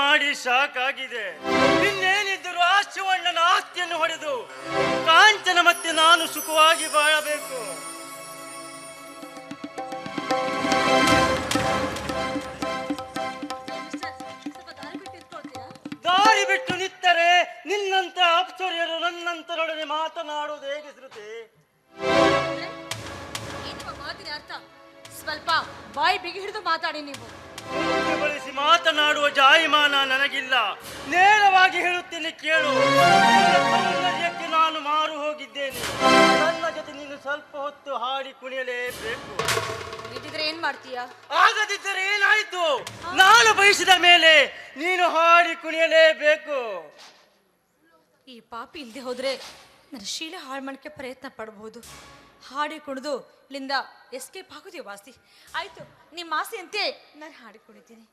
ಮಾಡಿ ಸಾಕಾಗಿದೆ. ಇನ್ನೇನಿದ್ದರೂ ಆ ಶಿವಣ್ಣನ ಆಸ್ತಿಯನ್ನು ಹೊಡೆದು ಕಾಂಚನ ಮತ್ತೆ ನಾನು ಸುಖವಾಗಿ ಬಾಳಬೇಕು. ದಾರಿ ಬಿಟ್ಟು ನಿತ್ತರೆ ನಿನ್ನಂತ ಅಪ್ಸರಿಯರು ನನ್ನಂತರೊಡನೆ ಮಾತನಾಡುವುದು ಹೇಗೆ ಶ್ರುತಿ? ಅರ್ಥ ಸ್ವಲ್ಪ ಬಾಯಿ ಬಿಗಿ ಹಿಡಿದು ಮಾತಾಡಿ. ನೀವು ಬಳಸಿ ಮಾತನಾಡುವ ಜಾಯಿಮಾನ ನನಗಿಲ್ಲ. ನೇರವಾಗಿ ಹೇಳುತ್ತೇನೆ ಕೇಳು. ಸೌಂದರ್ಯಕ್ಕೆ ನಾನು ಮಾರು ಹೋಗಿದ್ದೇನೆ. ನನ್ನ ಜೊತೆ ನೀನು ಸ್ವಲ್ಪ ಹೊತ್ತು ಹಾಡಿ ಕುಣಿಯಲೇಬೇಕು. ಇದ್ದಿದ್ರೆ ಏನ್ ಮಾಡ್ತೀಯಾ? ಆಗದಿದ್ದರೆ ಏನಾಯ್ತು? ನಾನು ಬಯಸಿದ ಮೇಲೆ ನೀನು ಹಾಡಿ ಕುಣಿಯಲೇಬೇಕು. ಈ ಪಾಪಿ ಇಲ್ದೆ ಹೋದ್ರೆ ನನ್ನ ಶೀಲ ಹಾಳು ಮಾಡಕ್ಕೆ ಪ್ರಯತ್ನ ಪಡಬಹುದು. ಹಾಡಿ ಕುಣಿದು ಇಲ್ಲಿಂದ ಎಸ್ಕೇಪ್ ಆಗೋದೇ ವಾಸಿ. ಆಯ್ತು, ನಿಮ್ಮ ಆಸೆ ಅಂತೆ ನಾನು ಹಾಡಿ ಕುಣಿತೀನಿ.